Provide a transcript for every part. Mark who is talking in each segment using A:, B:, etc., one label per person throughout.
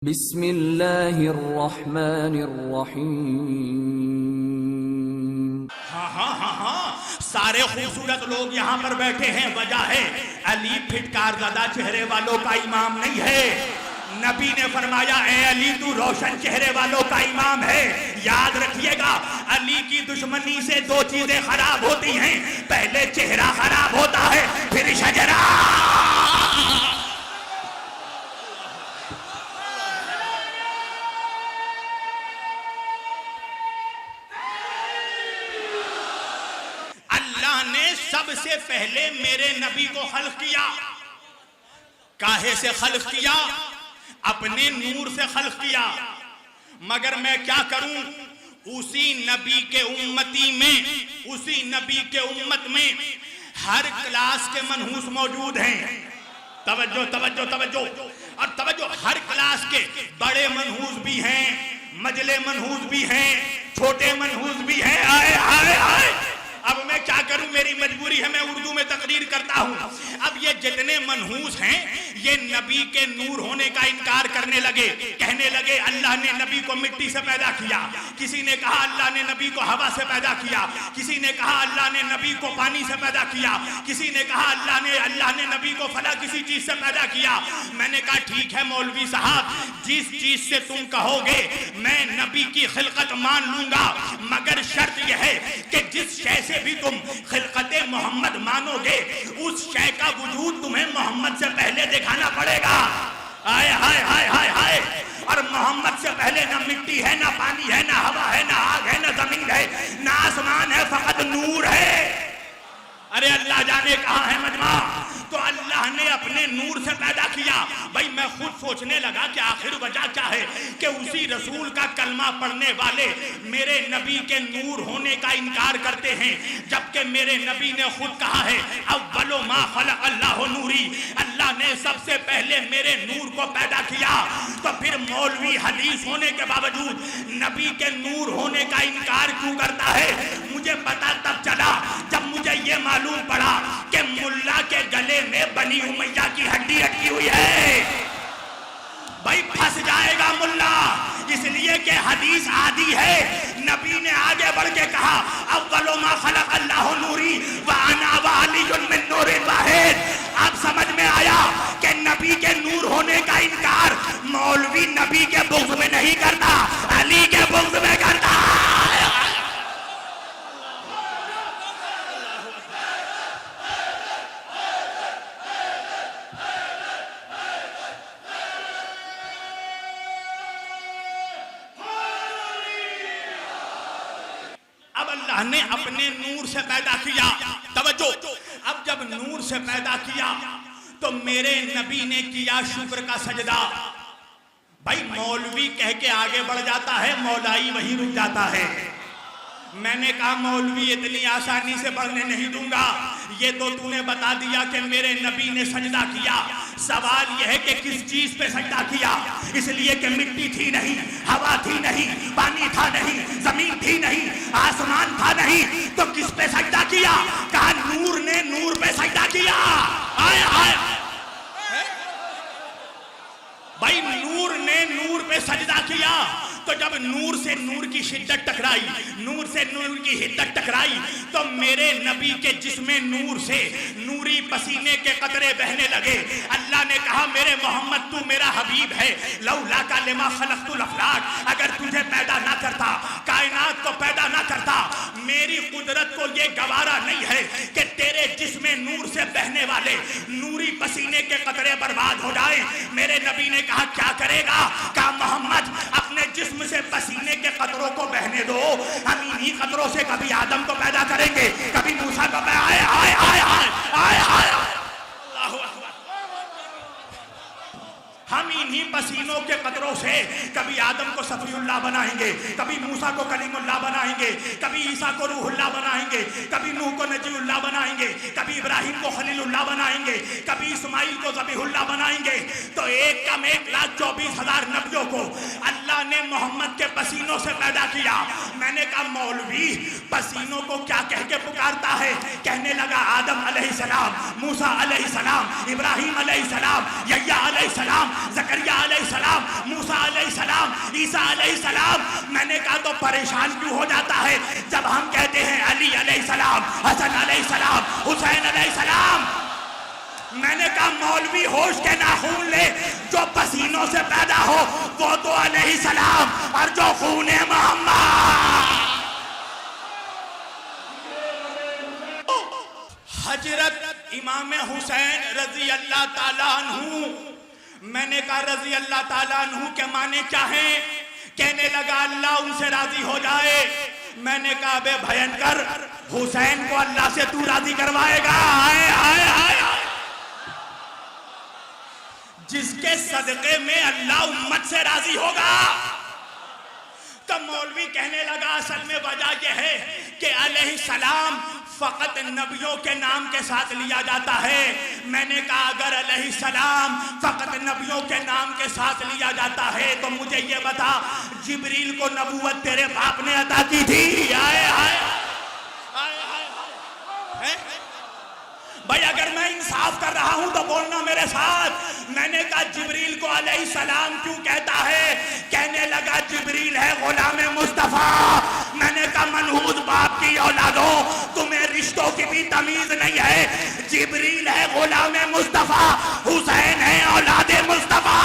A: बिस्मिल्लाहिर्रहमानिर्रहीम।
B: हाँ, सारे खूबसूरत लोग यहाँ पर बैठे हैं। वजह है अली फिटकार ज़दा चेहरे वालों का इमाम नहीं है। नबी ने फरमाया ए अली तू रोशन चेहरे वालों का इमाम है। याद रखिएगा, अली की दुश्मनी से दो चीजें खराब होती हैं। पहले चेहरा खराब होता है, फिर शजरा। अल्लाह ने सबसे पहले मेरे नबी को खल्क किया। काहे से खल्क किया? अपने नूर से खल्क किया। मगर मैं क्या करूं, उसी नबी के उम्मती में, उसी नबी के उम्मत में हर क्लास के मनहूस मौजूद हैं। तवज्जो तवज्जो तवज्जो और तवज्जो, हर क्लास के बड़े मनहूस भी हैं, मजले मनहूस भी हैं, छोटे मनहूस भी हैं। आए आए आए, अब मैं क्या करूं, मेरी मजबूरी है, मैं उर्दू में तकरीर करता हूं। अब ये जितने मनहूस हैं ये नबी के नूर होने का इनकार करने लगे। कहने लगे अल्लाह ने नबी को मिट्टी से पैदा किया, किसी ने कहा अल्लाह ने नबी को हवा से पैदा किया, किसी ने कहा अल्लाह ने नबी को पानी से पैदा किया, किसी ने कहा अल्लाह ने नबी को फला किसी चीज से पैदा किया। मैंने कहा ठीक है मौलवी साहब, जिस चीज से तुम कहोगे मैं नबी की खिलकत मान लूंगा, मगर शर्त यह है कि जिस शय से भी तुम खिलकत मोहम्मद मानोगे उस शय का वजूद तुम्हें मोहम्मद से पहले दिखाना पड़ेगा। हाय हाय हाय हाय हाय, और मोहम्मद से पहले ना मिट्टी है, ना पानी है, ना हवा है, ना आग है, ना जमीन है, ना आसमान है, फकत नूर है। अरे अल्लाह जाने कहाँ है मजमा। तो अल्लाह ने अपने नूर से पैदा किया। भाई मैं खुद सोचने लगा कि आखिर वजह क्या है कि उसी रसूल का कलमा पढ़ने वाले मेरे नबी के नूर होने का इनकार करते हैं, जबकि मेरे नबी ने खुद कहा है अव्वलु मा खलक़ अल्लाह नूरी, अल्लाह ने सबसे पहले मेरे नूर को पैदा किया। तो फिर मौलवी हदीस होने के बावजूद नबी के नूर होने का इनकार क्यों करता है? मुझे पता तब चला जब मुझे ये मालूम पड़ा कि मुल्ला के गले में बनी उमैया की हड्डी अटकी हुई है। भाई फंस जाएगा मुल्ला, इसलिए कि हदीस आदि है। नबी ने आगे बढ़ के कहा अव्वलु मा खलक़ अल्लाह नूरी व अना व अलीयुन मिन नूरिन वाहिद। अब समझ में आया कि नबी के नूर होने का इनकार मौलवी नबी के बुग़्ज़ में नहीं करता, अली के बुग़्ज़ में करता। ने अपने नूर से पैदा किया। तवज्जो, अब जब नूर से पैदा किया तो मेरे नबी ने किया शुक्र का सजदा। भाई मौलवी कह के आगे बढ़ जाता है, मौलाई वहीं रुक जाता है। मैंने कहा मौलवी इतनी आसानी से बढ़ने नहीं दूंगा, ये तो तूने बता दिया कि मेरे नबी ने सजदा किया। सवाल यह है कि किस चीज पे सजदा किया? इसलिए कि मिट्टी थी नहीं, हवा थी नहीं, पानी था नहीं, जमीन थी नहीं, आसमान था नहीं, तो किस पे सजदा किया? कहा नूर ने नूर पे सजदा किया। आया आया भाई, नूर ने नूर पे सजदा किया। तो जब नूर से नूर की शिद्दत टकराई, नूर से नूर की हिद्दत टकराई, तो मेरे नबी के जिस्म नूर से नूरी पसीने के कतरे बहने लगे। अल्लाह ने कहा मेरे मोहम्मद तू मेरा हबीब है, लौला का लिमा खलक़तुल अफ़लाक, अगर तुझे पैदा ना करता, कायनात को पैदा ना करता, मेरी कुदरत को ये गवारा नहीं है कि तेरे जिस्म नूर से बहने वाले नूरी पसीने के कतरे बर्बाद हो जाए। मेरे नबी ने कहा क्या करेगा? कहा मोहम्मद अपने जिस्म से पसीने के कतरों को बहने दो, हम इन्हीं कतरों से कभी आदम को पैदा करेंगे, कभी मूसा को। आए आए आए आए आए आए, अल्लाहु अकबर। हम इन्हीं पसीनों के कतरों से कभी आदम को सफीउल्लाह बनाएंगे, कभी मूसा को कलीमुल्लाह बनाएंगे, कभी ईसा को रूहुल्लाह बनाएंगे, कभी नूह को नजीउल्लाह बनाएंगे, कभी इब्राहिम को खलीलुल्लाह बनाएंगे, कभी इस्माइल को ज़बीहुल्लाह बनाएंगे। तो 1,24,000 नबियों को अल्लाह ने मोहम्मद के पसीनों से पैदा किया। मैंने कहा मौलवी पसीनों को क्या कह के पुकारता है? कहने लगा आदम अलैहिस्सलाम, मूसा अलैहिस्सलाम, इब्राहिम अलैहिस्सलाम, यह्या अलैहिस्सलाम, ज़करिया अलैहिस्सलाम, मूसा अलैहिस्सलाम, ईसा अलैहिस्सलाम। मैंने कहा तो परेशान क्यों हो जाता है जब हम कहते हैं अली अलैहिस्सलाम, हसन अलैहिस्सलाम, हुसैन अलैहिस्सलाम। मैंने कहा मौलवी होश के नाखून ले, जो पसीनों से पैदा हो वो तो अलैहिस्सलाम, और जो खूने मोहम्मद। हजरत इमाम हुसैन रजी अल्लाह ताला अन्हु। मैंने कहा रजी अल्लाह ताला अन्हु के माने क्या हैं? कहने लगा अल्लाह उनसे राजी हो जाए। मैंने कहा बे भयंकर, हुसैन को अल्लाह से तू राजी करवाएगा? हाय हाय हाय, जिसके सदके में अल्लाह उम्मत से राजी होगा। तब मौलवी कहने लगा असल में वजह यह है कि अलैहिस्सलाम फकत नबियों के नाम के साथ लिया जाता है। मैंने कहा अगर अलैहिस्सलाम फकत नबियों के नाम के साथ लिया जाता है तो मुझे ये बता, जिब्रील को नबूवत तेरे बाप ने अता की थी? आए आए भाई, अगर मैं इंसाफ कर रहा हूं तो बोलना मेरे साथ। मैंने कहा जिब्रील को अलैहिस्सलाम क्यों कहता है? कहने लगा जिब्रील है गुलाम मुस्तफा। मैंने कहा मनहूस बाप की औलादो, तुम्हें रिश्तों की भी तमीज नहीं है। जिब्रील है गुलाम मुस्तफा, हुसैन है औलादे मुस्तफा।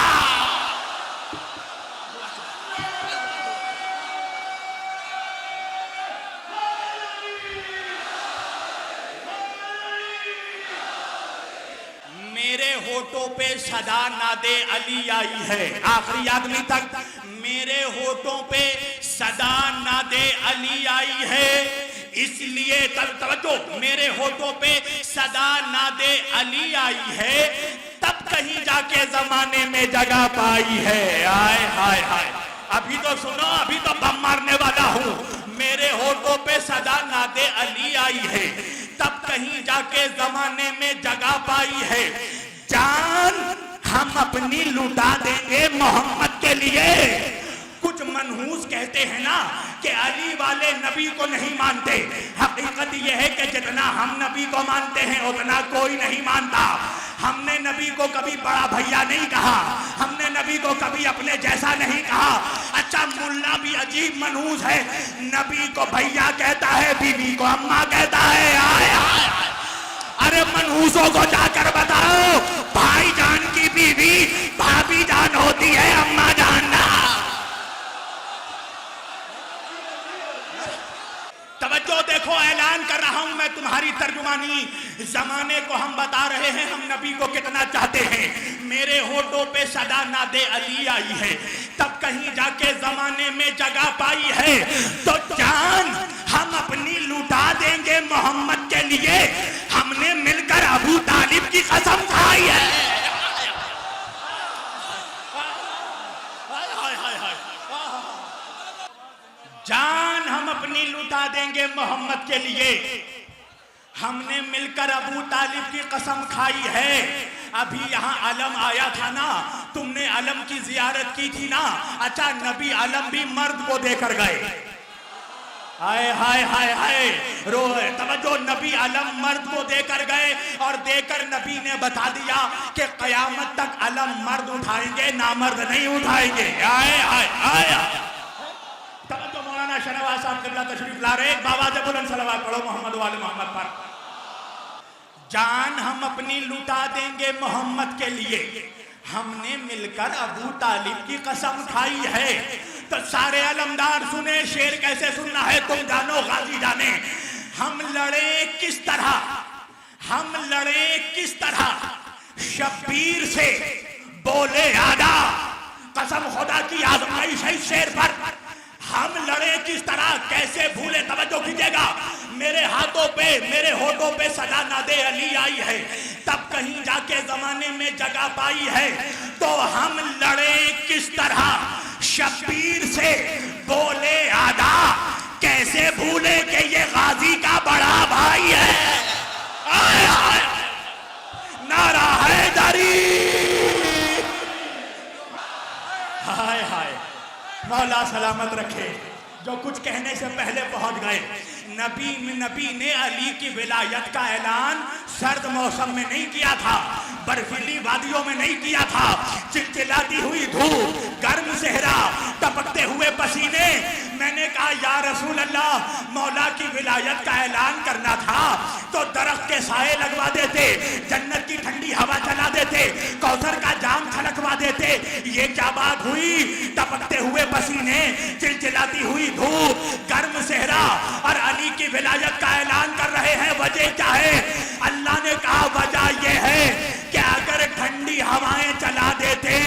B: मेरे होठों पे सदा नादे अली आई है। आखिरी आदमी तक मेरे होठों पे सदा नादे अली आई है, इसलिए तवज्जो, मेरे होठों पे सदा नादे अली आई है, तब कहीं जाके जमाने में जगह पाई है। आय हाय हाय, अभी तो सुनो, अभी तो बम मारने वाला हूं। मेरे होठों पे सदा नादे अली आई है, तब कहीं जाके जमाने में जगह पाई है। जान हम अपनी लुटा देंगे मोहम्मद के लिए। कुछ मनहूस कहते हैं ना कि अली वाले नबी को नहीं मानते। हकीकत यह है कि जितना हम नबी को मानते हैं उतना कोई नहीं मानता। हमने नबी को कभी बड़ा भैया नहीं कहा, हमने नबी को कभी अपने जैसा नहीं कहा। अच्छा, मुल्ला भी अजीब मनहूस है, नबी को भैया कहता है, बीवी को अम्मा कहता है। आए आए, अरे मनहूसों को जाकर बताओ, भाईजान की बीवी भाभी जान होती है, अम्मा जान ना। तवज्जो देखो, ऐलान कर रहा हूं मैं तुम्हारी तर्जुमानी। जमाने को हम बता रहे हैं हम नबी को कितना चाहते हैं। मेरे होठों पे सदा नादे अली आई है, तब कहीं जाके जमाने में जगह पाई है। तो जान हम अपनी लुटा देंगे मोहम्मद के लिए। हमने मिलकर अबू तालिब की कसम खाई है। जान हम अपनी लुटा देंगे मोहम्मद के लिए। हमने मिलकर अबू तालिब की कसम खाई है। अभी यहाँ अलम आया था ना, तुमने अलम की जियारत की थी ना। अच्छा, नबी अलम भी मर्द को देकर गए। हाय हाय हाय हाय, रो तवज्जो, नबी अलम मर्द को देकर गए और देकर नबी ने बता दिया कि कयामत तक अलम मर्द उठाएंगे, नामर्द नहीं उठाएंगे। हाय हाय हाय, तवज्जो, मौलाना शहनवाज साहब क़िबला तशरीफ ला रहे, बाबा जब बुलंद सलवात पढ़ो मोहम्मद वाले मोहम्मद पर। जान हम अपनी लुटा देंगे मोहम्मद के लिए। हमने मिलकर अबू तालिब की कसम खाई है। तो सारे अलमदार सुने, शेर कैसे सुनना है तुम जानो, गाजी जाने। हम लड़े किस तरह, हम लड़े किस तरह शब्बीर से, बोले आदा, कसम खुदा की आजमाइश है शेर पर। हम लड़े किस तरह, कैसे भूले, तवज्जो कीजिएगा। मेरे हाथों पे, मेरे होठों पे सदा नादे अली आई है, तब कहीं जाके जमाने में जगह पाई है। तो हम लड़े किस तरह शब्बीर से, बोले आदा, कैसे भूले कि ये गाजी का बड़ा भाई है। आए आए, नारा हैदरी। हाय हाय, मौला सलामत रखे। जो कुछ कहने से पहले पहुंच गए। नबी ने अली की विलायत का ऐलान सर्द मौसम में नहीं किया था, बर्फीली वादियों में नहीं किया था। चिलचिलाती हुई धूप, गर्म सेहरा, टपकते हुए पसीने। मैंने कहा या रसूल अल्लाह, मौला की विलायत का ऐलान करना था तो दरख्त के साए लगवा देते, जन्नत की ठंडी हवा चला देते, कौसर का जाम छलकवा देते। ये क्या बात हुई? टपकते हुए पसीने, चिलचिलाती हुई धूप, गर्म सेहरा और अली की विलायत का ऐलान कर रहे हैं। वजह क्या है? अल्लाह ने कहा वजह यह है कि अगर ठंडी हवाएं चला देते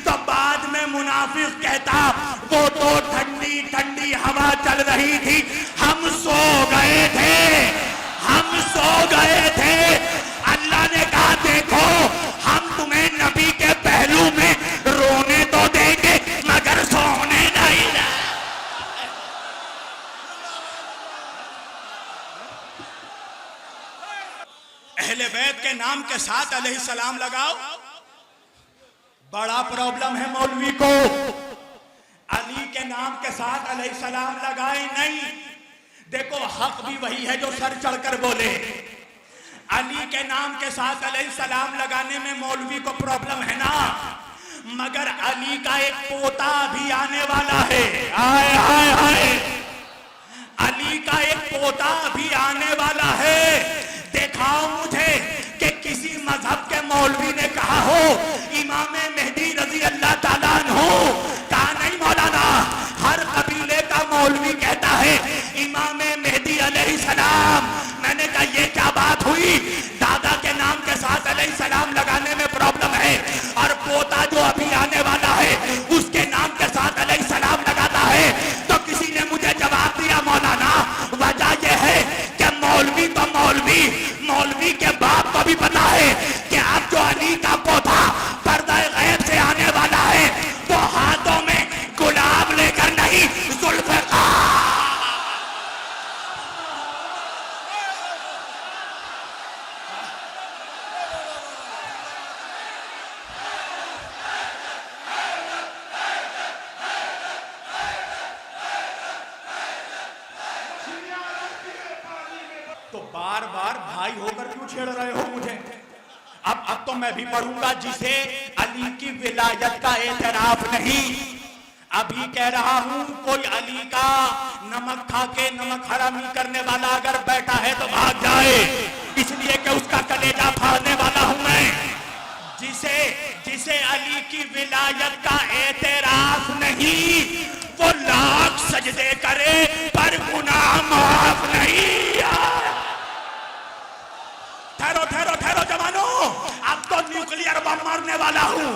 B: तो बाद में मुनाफिक कहता वो तो ठंडी ठंडी हवा चल रही थी, हम सो गए थे, हम सो गए थे। अल्लाह ने कहा देखो हम तुम्हें नबी के पहलू में रोने तो देंगे मगर सोने नहीं देंगे। अहले बैत के नाम के साथ अलैहि सलाम लगाओ, बड़ा प्रॉब्लम है मौलवी को। अली के नाम के साथ अलैहि सलाम लगाए नहीं। देखो हक भी वही है जो सर चढ़कर बोले। अली के नाम के साथ अलैहि सलाम लगाने में मौलवी को प्रॉब्लम है ना, मगर अली का एक पोता भी आने वाला है। आए आए आए, अली का एक पोता भी आने वाला है। दिखाओ मुझे कि किसी मजहब के मौलवी ने कहा हो इमाम मेहदी रजी अल्लाह ताला अन्हु। कहा नहीं मौलाना, हर कबीले का मौलवी कहता है इमाम मेहदी अलैहि सलाम। मैंने कहा ये क्या बात हुई? दादा के नाम के साथ अलैहि सलाम लगाने में प्रॉब्लम है और पोता जो अभी आने वाला है उसके नाम के साथ अलैहि सलाम लगाता है। तो किसी ने मुझे जवाब दिया मौलाना वजह यह है कि मौलवी तो मौलवी, मौलवी के बाप को भी पता है कि अब जो अली का पोता पर्दा गैब से आने वाला है वो हाथों में गुलाब लेकर नहीं जुल्फ़िकार। तो बार बार भाई होकर क्यों छेड़ रहे हो मुझे? अब तो मैं भी पढ़ूंगा जिसे अली की विलायत का एतराफ नहीं। अभी कह रहा हूं कोई अली का नमक खा के नमक हरामी करने वाला अगर बैठा है तो भाग जाए, इसलिए कि उसका कलेजा फाड़ने वाला हूं मैं। जिसे जिसे अली की विलायत का एतराफ नहीं वो लाख सजदे करे पर गुनाह माफ नहीं। ठहरो ठहरो ठहरो जवानों, अब तो न्यूक्लियर बम मारने वाला हूं।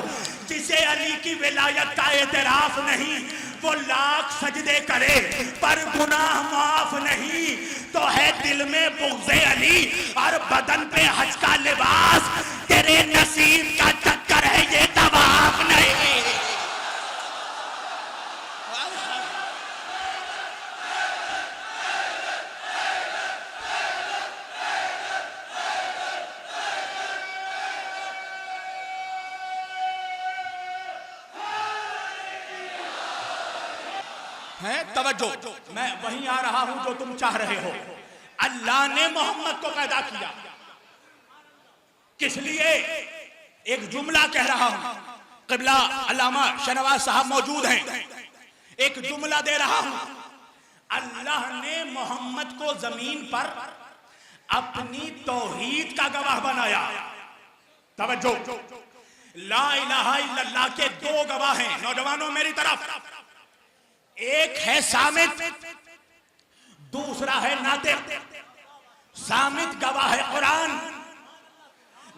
B: जिसे अली की विलायत का एतराफ नहीं वो लाख सजदे करे पर गुनाह माफ नहीं। तो है दिल में बुग़्ज़े अली और बदन पे हज का लिबास, तेरे नसीब का चक्कर है ये तवाफ नहीं। है तवज्जो, मैं वहीं आ रहा हूं जो तुम चाह रहे हो। अल्लाह ने मोहम्मद को पैदा किया किस लिए? एक जुमला कह रहा हूं, क़िबला अल्लामा शहनवाज साहब मौजूद हैं, एक जुमला दे रहा हूं। अल्लाह ने मोहम्मद को जमीन पर अपनी तौहीद का गवाह बनाया। तवज्जो, ला इलाहा इल्लल्लाह के दो गवाह हैं। नौजवानों मेरी तरफ, एक है सामित, दूसरा है नातिक। सामित गवाह है कुरान,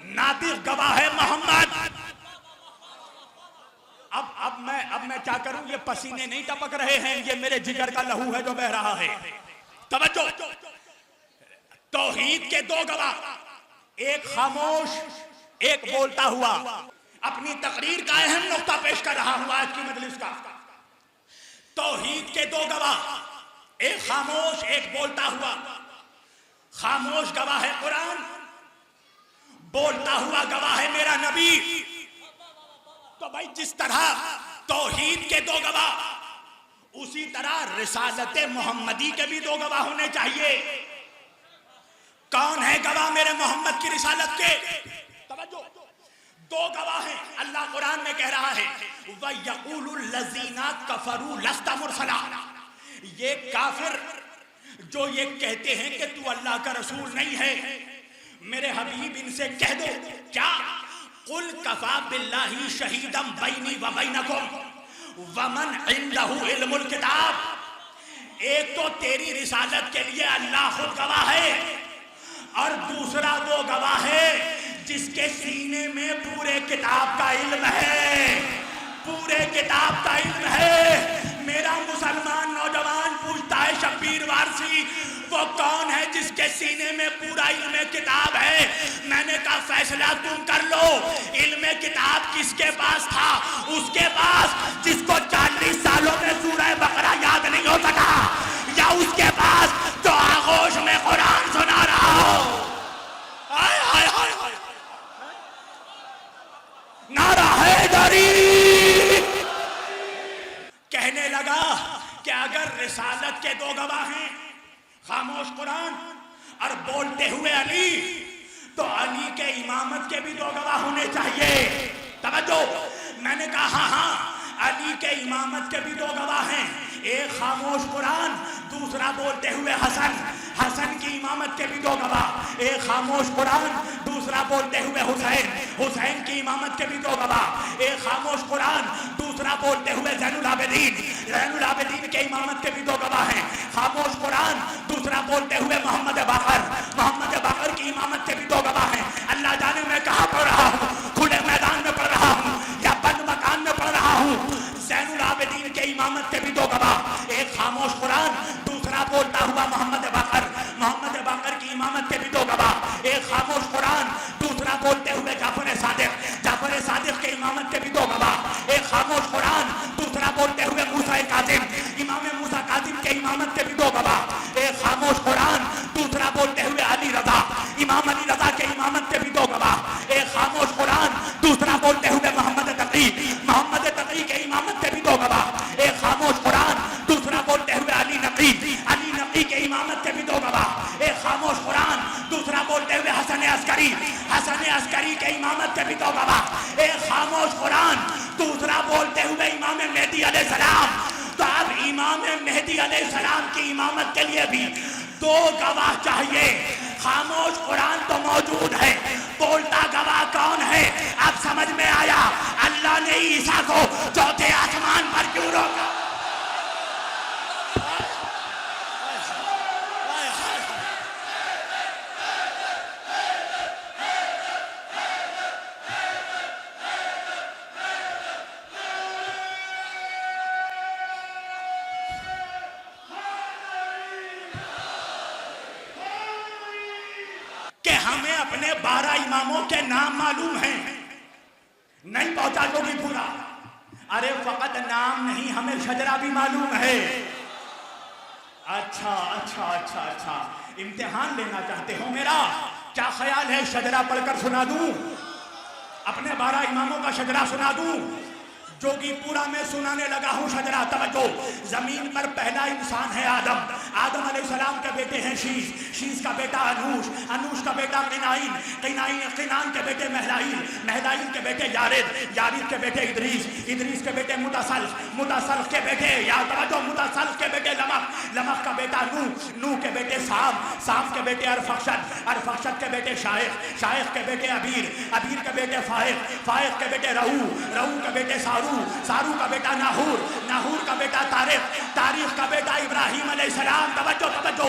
B: नातिक गवाह है मोहम्मद। अब मैं क्या करूं? ये पसीने नहीं टपक रहे हैं, ये मेरे जिगर का लहू है जो बह रहा है। तवज्जो, तौहीद के दो गवाह, एक खामोश एक बोलता हुआ। अपनी तकरीर का अहम नुक्ता पेश कर रहा हूं आज की मजलिस का। तौहीद के दो गवाह, एक खामोश एक बोलता हुआ। खामोश गवाह है कुरान, बोलता हुआ गवाह है मेरा नबी। तो भाई जिस तरह तौहीद के दो गवाह, उसी तरह रिसालत मोहम्मदी के भी दो गवाह होने चाहिए। कौन है गवाह मेरे मोहम्मद की रिसालत के? तवज्जो, दो गवाह हैं। अल्लाह कुरान में कह रहा है वयक़ूलुल लज़ीना कफ़रू लस्ता मुरसला, ये काफिर जो ये कहते हैं कि तू अल्लाह का रसूल नहीं है, मेरे हबीब इनसे कह दो क्या, कुल कफा बिल्लाही शहीदम बैनी व बैनकुम वमन इंदहु इल्मुल किताब, एक तो तेरी रिसालत के लिए अल्लाह खुद गवाह है और दूसरा वो गवाह है जिसके सीने में पूरे किताब का इल्म है, पूरे किताब का इल्म है। मेरा मुसलमान नौजवान पूछता है शब्बीर वारसी वो कौन है जिसके सीने में पूरा इल्म किताब है? मैंने कहा फैसला तुम कर लो, इल्म किताब किसके पास था? उसके पास जिसको 40 सालों में सूरह बकरा याद नहीं हो सका, या उसके पास जो आगोश में कुरान सुना रहा हो? हाय हाय हाय हाय, नारा हैदरी। कहने लगा कि अगर रिसालत के दो गवाह हैं, खामोश कुरान और बोलते हुए अली, तो अली के इमामत के भी दो गवाह होने चाहिए। तवज्जो, मैंने कहा हाँ हाँ अली के इमामत के भी दो गवाह हैं, एक खामोश कुरान, दूसरा बोलते हुए हसन। हसन की इमामत के भी दो गवाह, एक खामोश कुरान, दूसरा बोलते हुए हुसैन। हुसैन की इमामत के भी दो गवाह, एक खामोश कुरान, दूसरा बोलते हुए ज़ैनुल आबिदीन। ज़ैनुल आबिदीन के इमामत के भी दो गवाह हैं, खामोश कुरान, दूसरा बोलते हुए मोहम्मद बाकर। मोहम्मद बाकर की इमामत के भी दो गवाह हैं। अल्लाह जाने मैं कहाँ पढ़ रहा हूँ, खुले मैदान में पढ़ रहा हूँ या बंद मकान में पढ़ रहा हूँ। ज़ैनुल आबिदीन के इमामत के भी दो गवाह, एक खामोश कुरान, दूसरा बोलता हुआ मोहम्मद बाकर। मोहम्मद बाकर की इमामत के भी दो गवाह, एक खामोश कुरान, दूसरा बोलते हुए जाफर सादिक। जाफर सादिक के इमामत के भी दो गवाह, एक खामोश कुरान, दूसरा बोलते हुए मूसा काजिम। इमाम मूसा काजिम के इमामत के भी दो गवाह, एक खामोश कुरान, दूसरा बोलते हुए अली रजा। इमाम अली रजा के इमामत के भी दो गवाह, एक खामोश कुरान, दूसरा बोलते हुए मोहम्मद तकी। मोहम्मद तकी के इमामत के भी दो गवाह, एक खामोश कुरान, दूसरा बोलते हुए अली नकी। अली नकी के इमामत के भी दो गवाह, एक खामोश कुरान, दूसरा बोलते हुए हसन अस्करी। हसन अस्करी के इमामत के भी दो गवाह, एक खामोश कुरान, दूसरा बोलते हुए इमाम मेहदी अलैहिस्सलाम। तो अब इमाम मेहदी अलैहिस्सलाम की इमामत के लिए भी दो गवाह चाहिए। खामोश कुरान तो मौजूद है, बोलता गवाह कौन है? अब समझ में आया अल्लाह ने ईसा को चौथे आसमान पर क्यों रोका। हमें अपने 12 इमामों के नाम मालूम हैं, नहीं पहुंचा जो भी पूरा। अरे फकत नाम नहीं, हमें शजरा भी मालूम है। अच्छा अच्छा अच्छा अच्छा, इम्तिहान लेना चाहते हो मेरा? क्या ख्याल है शजरा पढ़कर सुना दूं? अपने 12 इमामों का शजरा सुना दूं? जोगीपुरा में सुनाने लगा हूं शजरा। तवज्जो, जमीन पर पहला इंसान है आदम। आदम अलैहिस्सलाम के बेटे हैं शीश। शीश का बेटा अनूश। अनूश का बेटा किनाइन। किनान के बेटे महलाइल। महलाइल के बेटे यारिद। यारिद के बेटे इदरीस। इदरीस के बेटे मुतसल्फ। मुतसल्फ के बेटे या तवज्जो, मुतसल्फ के बेटे लमक। लमक का बेटा नूह। नूह के बेटे साम। साम के बेटे अरफक्षद। अरफक्षद के बेटे शाइख। शाइख के बेटे अबीर। अबीर के बेटे फाइक। फाइक के बेटे रहू। रहू के बेटे सारू। सारू का बेटा नाहूर। नाहूर का बेटा तारिक। तारिक का बेटा इब्राहिम अलैहिस्सलाम। तवज्जो तवज्जो,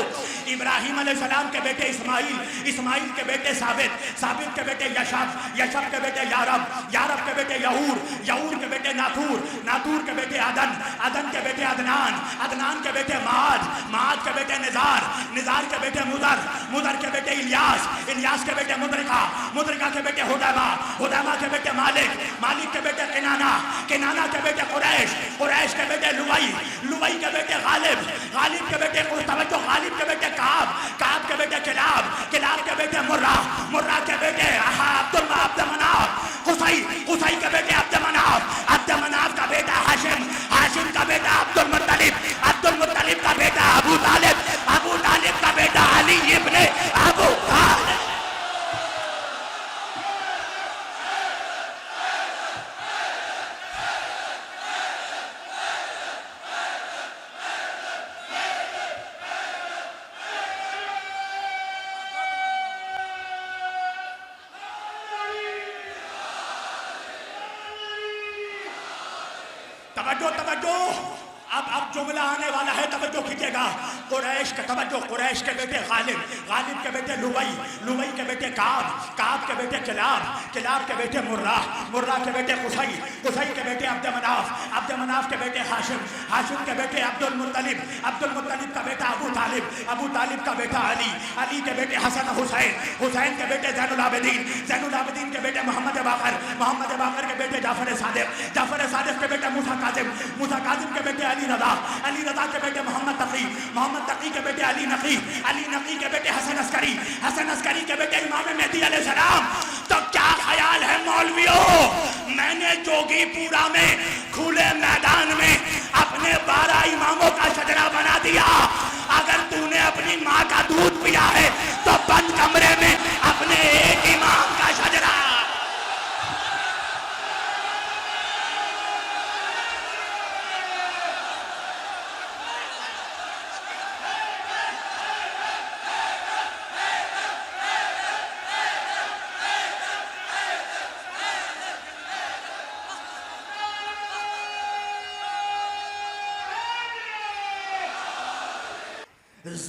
B: इब्राहिम अलैहिस्सलाम के बेटे इस्माइल। इस्माइल के बेटे साबित। साबित के बेटे यशब। यशब के बेटे यारब। यारब के बेटे यहूर। यहूर के बेटे नाथूर। नाथूर के बेटे अदन। अदन के बेटे अदनान। अदनान के बेटे माद। माद के बेटे निजार। निजार के बेटे मुदर। मुदर के बेटे इलियास। इलियास के बेटे मुद्रिका। मुद्रिका के बेटे हुदैमा। हुदैमा के बेटे मालिक। मालिक के बेटे किनाना। किनाना के बेटे कुरैश। कुरैश के बेटे लुवई। लुवई के बेटे गालिब। गालिब के बेटे तवज्जो, गालिब के बेटे काब। काब के बेटे किलाब। किलाब के बेटे मुर्रा। मुर्रा के बेटे अब्द मनाफ। कुसई। कुसई के बेटे अब्द मनाफ। अब्द मनाफ का बेटा हाशिम। हाशिम का बेटा अब्दुल मुत्तलिब। अब्दुल मुत्तलिब का बेटा अबू तालिब। अबू तालिब का बेटा अली इब्ने अबू तालिब। तवज्जो तवज्जो, अब जुमला आने वाला है, तवज्जो कीजिएगा। कुरैश का तवज्जो, कुरैश के बेटे गालिब, गालिब के बेटे लुबई, लुबई के बेटे काब, काब के बेटे किलाब, किलाब के बेटे मुर्रा, मुर्रा के बेटे कुसई, कुसई के बेटे अब्द मनाफ, अब्द मनाफ के बेटे हाशिम, हाशिम के बेटे अब्दुल मुत्तलिब, अब्दुल मुत्तलिब का बेटा अबू तालिब, अबू तालिब का बेटा अली, अली के बेटे हसन हुसैन, हुसैन के बेटे ज़ैनुल आबिदीन, ज़ैनुल आबिदीन के बेटे मोहम्मद बाकर, मोहम्मद बाकर के बेटे जाफर सादिक, जाफर सादिक के बेटे मूसा काजिम, मूसा काजिम के बेटे अली रज़ा, अली रज़ा के बेटे मोहम्मद तकी, मोहम्मद तकी के बेटे अली नकी, अली नकी के बेटे हसन अस्करी, हसन अस्करी के बेटे इमाम मेहदी अलैहिस्सलाम। तो क्या ख्याल है मौलवियों, मैंने जोगीपुरा में खुले मैदान में अपने 12 इमामों का शजरा बना दिया। अगर तूने अपनी माँ का दूध पिया है तो बंद कमरे में अपने एक इमाम का शजरा।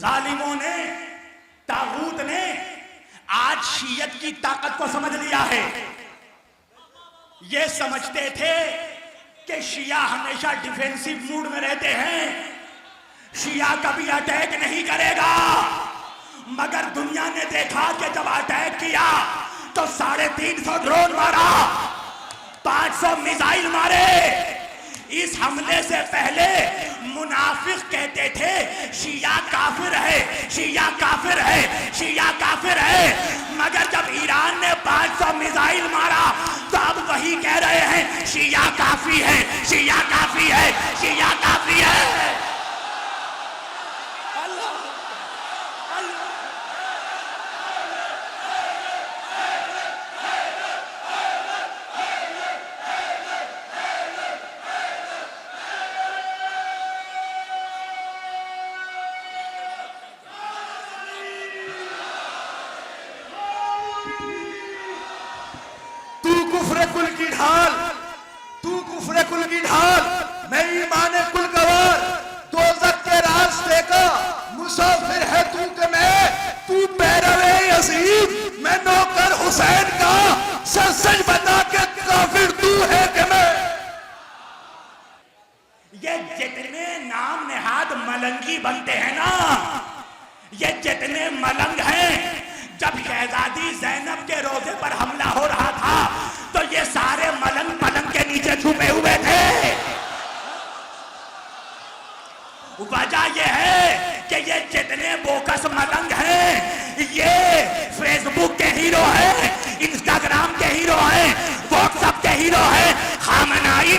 B: जालिमों ने, तागूत ने आज शीयत की ताकत को समझ लिया है। ये समझते थे कि शिया हमेशा डिफेंसिव मूड में रहते हैं, शिया कभी अटैक नहीं करेगा। मगर दुनिया ने देखा कि जब अटैक किया तो 350 ड्रोन मारा, 500 मिसाइल मारे। इस हमले से पहले मुनाफिक कहते थे शिया काफिर है, शिया काफिर है, शिया काफिर है। मगर जब ईरान ने 500 मिसाइल मारा तो अब वही कह रहे हैं शिया काफी है, शिया काफी है, शिया काफी है।
A: कुफ्र कुल की ढाल, तू कुफ्र कुल की ढाल, मैं ईमान कुल गवार, दोज़ख के रास्ते का मुसाफिर है तू के मैं, तू पैरवे यजीद, मैं नौकर हुसैन का, सच बता के काफिर तू है कि मैं।
B: ये जितने नाम नेहाद मलंगी बनते हैं ना, ये जितने मलंग हैं, जब शहजादी ज़ैनब के रोजे पर हमला हो रहा था तो ये सारे मलंग पलंग के नीचे छुपे हुए थे। वजह ये है कि ये जितने बोकस मलंग हैं, ये फेसबुक के हीरो हैं, इंस्टाग्राम के हीरो हैं, व्हाट्सएप के हीरो हैं, खामनाई